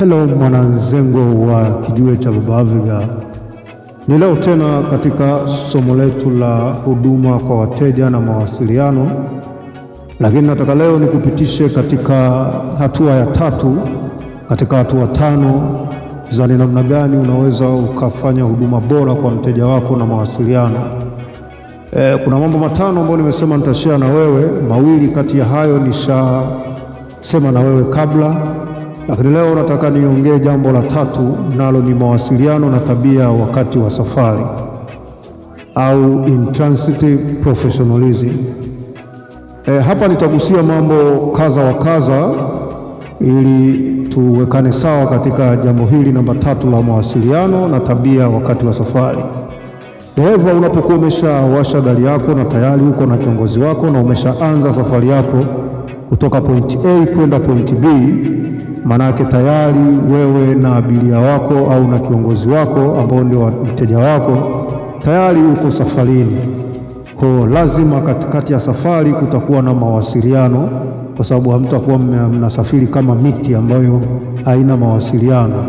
Hello mwananzengo wa kijiwe cha Baba Aviga. Ni leo tena katika somo letu la huduma kwa wateja na mawasiliano, lakini nataka leo nikupitishe katika hatua ya tatu katika hatua tano za ni namna gani unaweza ukafanya huduma bora kwa mteja wako na mawasiliano. Kuna mambo matano ambayo nimesema nitashare na wewe. Mawili kati ya hayo nishasema na wewe kabla, lakini leo nataka niongee jambo la tatu, nalo ni mawasiliano na tabia wakati wa safari au intransitive professionalism. Hapa nitagusia mambo kadha wa kadha ili tuwekane sawa katika jambo hili namba tatu la mawasiliano na tabia wakati wa safari. Dereva, unapokuwa umeshawasha gari yako na tayari uko na kiongozi wako na umeshaanza safari yako kutoka point A kwenda point B, manake tayari wewe na abiria wako au na kiongozi wako ambao ndio mteja wako tayari uko safarini. Kwa lazima katikati ya safari kutakuwa na mawasiliano, kwa sababu hamtakuwa mnasafiri kama miti ambayo haina mawasiliano.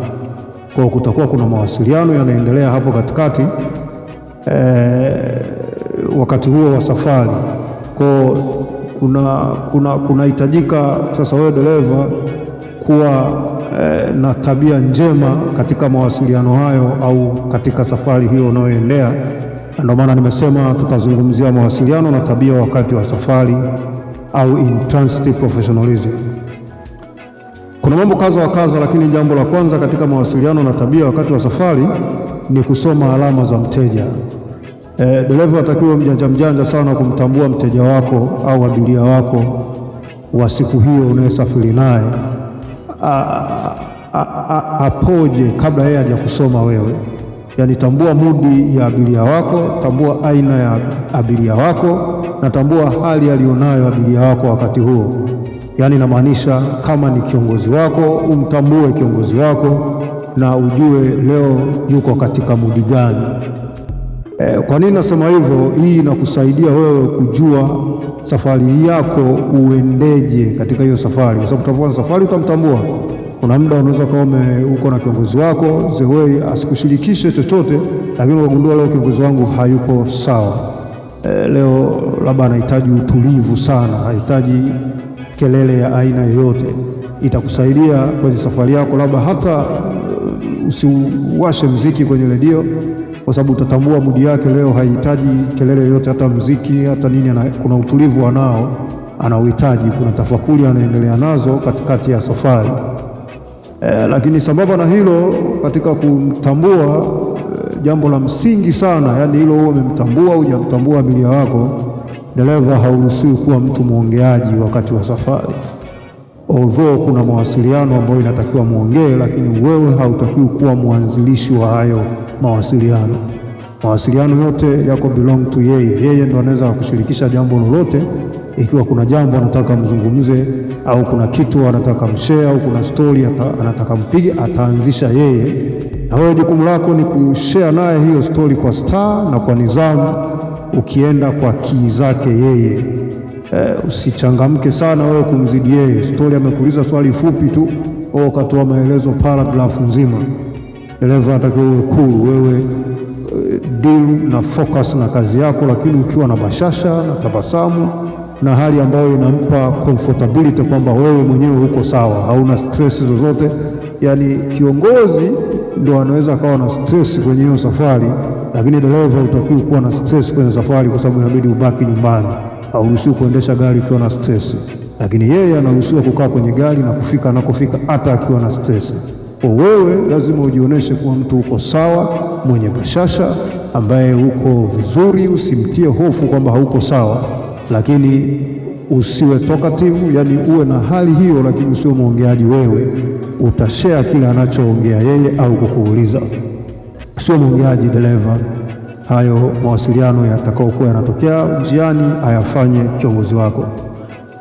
Kwa kutakuwa kuna mawasiliano yanaendelea hapo katikati wakati huo wa safari. Kwa kunahitajika sasa wewe dereva kuwa na tabia njema katika mawasiliano hayo au katika safari hiyo unayoendea. Ndio maana nimesema tutazungumzia mawasiliano na tabia wakati wa safari au intransitive professionalism. Kuna mambo kadha wa kadha, lakini jambo la kwanza katika mawasiliano na tabia wakati wa safari ni kusoma alama za mteja. Dereva atakiwa mjanja sana kumtambua mteja wako au abiria wako wa siku hiyo unayesafiri naye apoje kabla yeye hajakusoma wewe. Yaani tambua mudi ya abiria wako, tambua aina ya abiria wako na tambua hali alionayo abiria wako wakati huo. Yaani inamaanisha kama ni kiongozi wako, umtambue kiongozi wako na ujue leo yuko katika mudi gani. Kwa nini nasema hivyo? Hii inakusaidia wewe kujua safari yako uendeje katika hiyo safari, kwa sababu utakuwa safari utamtambua. Kuna muda unaweza kuwa uko na kiongozi wako zewe asikushirikishe chochote, lakini ukagundua leo kiongozi wangu hayuko sawa. Leo labda anahitaji utulivu sana, hahitaji kelele ya aina yoyote. Itakusaidia kwenye safari yako, labda hata usiwashe mziki kwenye redio, kwa sababu utatambua mudi yake leo haihitaji kelele yoyote, hata mziki hata nini. Kuna utulivu anaohitaji, kuna tafakuri anaendelea nazo katikati ya safari. Lakini sambamba na hilo, katika kumtambua, jambo la msingi sana, yani hilo wewe umemtambua au hujamtambua abiria wako, dereva hauruhusiwi kuwa mtu mwongeaji wakati wa safari. Although kuna mawasiliano ambayo inatakiwa muongee, lakini wewe hautakiwi kuwa mwanzilishi wa hayo mawasiliano. Mawasiliano yote yako belong to yeye. Yeye ndo anaweza kushirikisha jambo lolote. Ikiwa kuna jambo anataka mzungumze au kuna kitu anataka mshare au kuna story anataka mpige, ataanzisha yeye, na wewe jukumu lako ni kushare naye hiyo story kwa star na kwa nidhamu, ukienda kwa kii zake yeye. Usichangamke sana wewe kumzidi yeye. Story amekuuliza swali fupi tu au ukatoa maelezo paragraph nzima. Dereva atakiwa uwe cool, wewe deal na focus na kazi yako, lakini ukiwa na bashasha na tabasamu na hali ambayo inampa comfortability kwamba wewe mwenyewe uko sawa, hauna stress zozote. Yani kiongozi ndio anaweza kawa na stress kwenye hiyo safari, lakini dereva utakiwa kuwa na stress kwenye safari, kwa sababu inabidi ubaki nyumbani. Hauruhusiwi kuendesha gari ukiwa na stress, lakini yeye anaruhusiwa kukaa kwenye gari na kufika anakofika hata akiwa na stress. Kwa wewe lazima ujionyeshe kuwa mtu uko sawa, mwenye bashasha, ambaye uko vizuri. Usimtie hofu kwamba hauko sawa, lakini usiwe talkative, yani uwe na hali hiyo, lakini usiwe mwongeaji. Wewe utashare kile anachoongea yeye au kukuuliza, sio mwongeaji dereva. Hayo mawasiliano yatakayokuwa yanatokea njiani ayafanye kiongozi wako.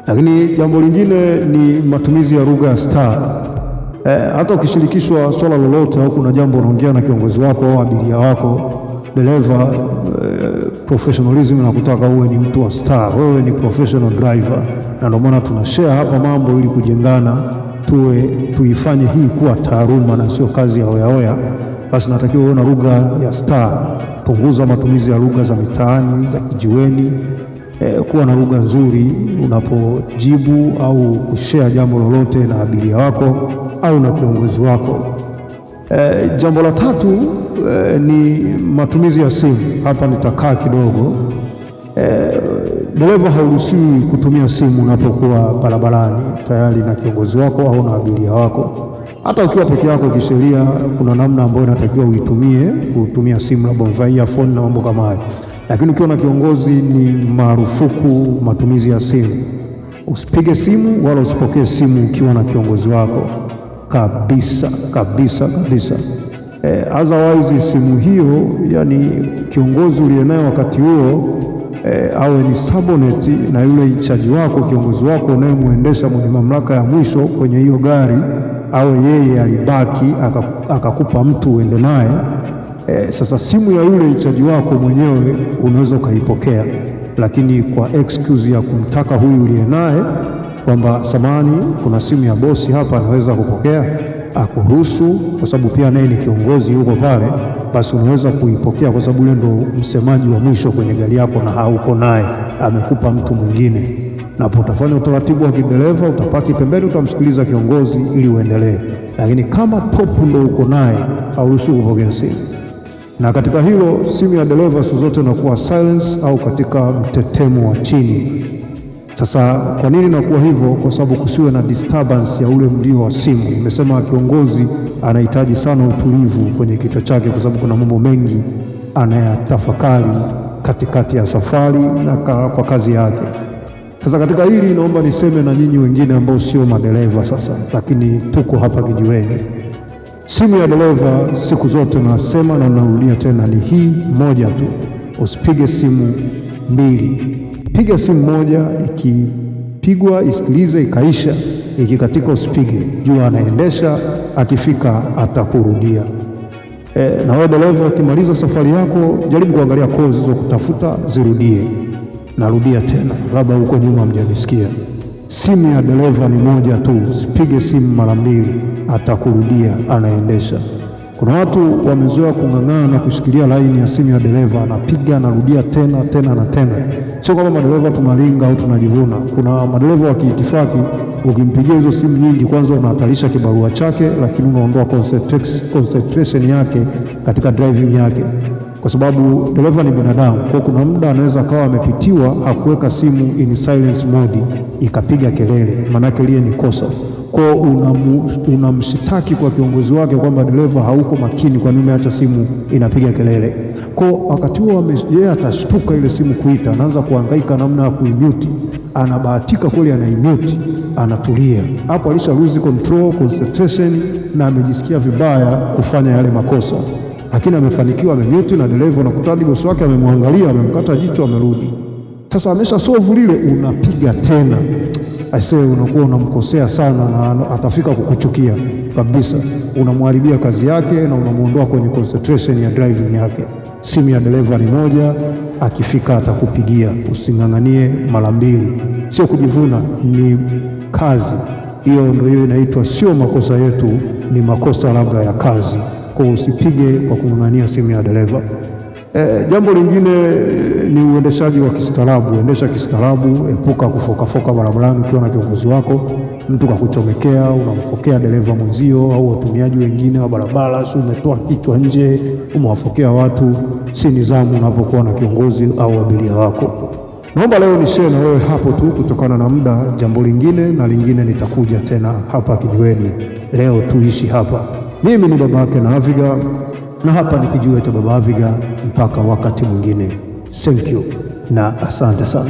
Lakini jambo lingine ni matumizi ya lugha ya star. Hata ukishirikishwa swala lolote au kuna jambo unaongea na kiongozi wako au abiria wako, dereva, professionalism inakutaka uwe ni mtu wa star. Wewe ni professional driver, na ndio maana tunashare hapa mambo ili kujengana tuifanye hii kuwa taaluma na sio kazi ya hoyahoya, basi natakiwa uwe na lugha ya staa. Punguza matumizi ya lugha za mitaani za kijiweni. Kuwa na lugha nzuri unapojibu au kushare jambo lolote na abiria wako au na kiongozi wako. Jambo la tatu ni matumizi ya simu. Hapa nitakaa kidogo. Dereva hauruhusiwi kutumia simu unapokuwa barabarani tayari na kiongozi wako au na abiria wako. Hata ukiwa peke yako kisheria, kuna namna ambayo inatakiwa kutumia simu, labda earphone na mambo kama hayo. Lakini ukiwa na kiongozi ni marufuku matumizi ya simu. Usipige simu wala usipokee simu ukiwa na kiongozi wako kabisa kabisa kabisa. Otherwise simu hiyo, yani kiongozi uliyenaye wakati huo awe ni subordinate na yule incharge wako, kiongozi wako unayemwendesha, mwenye mamlaka ya mwisho kwenye hiyo gari, awe yeye alibaki akakupa mtu uende naye. Sasa simu ya yule incharge wako mwenyewe unaweza ukaipokea, lakini kwa excuse ya kumtaka huyu uliye naye kwamba samani, kuna simu ya bosi hapa, anaweza kupokea, akuruhusu, kwa sababu pia naye ni kiongozi huko pale, basi unaweza kuipokea, kwa sababu yule ndo msemaji wa mwisho kwenye gari yako na hauko naye, amekupa mtu mwingine. Na hapo utafanya utaratibu wa kidereva, utapaki pembeni, utamsikiliza kiongozi ili uendelee. Lakini kama top ndo uko naye, hauruhusiwi kupokea simu. Na katika hilo, simu ya dereva siku zote inakuwa silence au katika mtetemo wa chini. Sasa kwa nini nakuwa hivyo? Kwa sababu kusiwe na disturbance ya ule mlio wa simu. Nimesema kiongozi anahitaji sana utulivu kwenye kichwa chake, kwa sababu kuna mambo mengi anayatafakari katikati ya safari na kwa kazi yake. Sasa katika hili naomba niseme na nyinyi wengine ambao sio madereva sasa, lakini tuko hapa kijiweni. Simu ya dereva siku zote nasema na narudia tena, ni hii moja tu. Usipige simu mbili. Piga simu moja, ikipigwa isikilize, ikaisha. Ikikatika usipige. Jua anaendesha, akifika atakurudia. Na wewe dereva, ukimaliza safari yako, jaribu kuangalia calls hizo, kutafuta zirudie. Narudia tena, labda huko nyuma mjanisikia. Simu ya dereva ni moja tu, usipige simu mara mbili, atakurudia, anaendesha. Kuna watu wamezoea kung'ang'ana na kushikilia laini ya simu ya dereva, anapiga anarudia tena na tena. Sio kama madereva tunalinga au tunajivuna. Kuna madereva wa kiitifaki, ukimpigia hizo simu nyingi, kwanza unahatarisha kibarua chake, lakini unaondoa concentration yake katika driving yake, kwa sababu dereva ni binadamu. Kwa kuna muda anaweza akawa amepitiwa, hakuweka simu in silence mode, ikapiga kelele, manake lile ni kosa. Kwa unamshitaki kwa kiongozi wake kwamba dereva hauko makini, kwa nini acha simu inapiga kelele. Kwa wakati huo yeye atashtuka ile simu kuita, anaanza kuhangaika namna ya kuimute. Anabahatika kweli anaimute, anatulia. Hapo alisha lose control, concentration, na amejisikia vibaya kufanya yale makosa, lakini amefanikiwa, amemute, na dereva unakuta hadi bosi wake amemwangalia, amemkata jicho, amerudi. Sasa amesha solve lile, unapiga tena. Aisee, unakuwa unamkosea sana na atafika kukuchukia kabisa. Unamharibia kazi yake na unamuondoa kwenye concentration ya driving yake. Simu ya dereva ni moja, akifika atakupigia. Using'ang'anie mara mbili. Sio kujivuna, ni kazi. Hiyo ndio inaitwa, sio makosa yetu, ni makosa labda ya kazi. Kwa usipige kwa kung'ang'ania simu ya dereva. Jambo lingine ni uendeshaji wa kistaarabu. Endesha kistaarabu, epuka kufokafoka barabarani ukiwa na kiongozi wako. Mtu kakuchomekea, unamfokea dereva mwenzio au watumiaji wengine wa barabara, si umetoa kichwa nje, umewafokea watu. Si nidhamu unapokuwa na kiongozi au abiria wako. Naomba leo ni share na wewe hapo tu kutokana na muda. Jambo lingine na lingine nitakuja tena hapa kijiweni. Leo tuishi hapa. Mimi ni babake na Aviga, na hapa ni kijiwe cha Baba Aviga. Mpaka wakati mwingine, thank you na asante sana.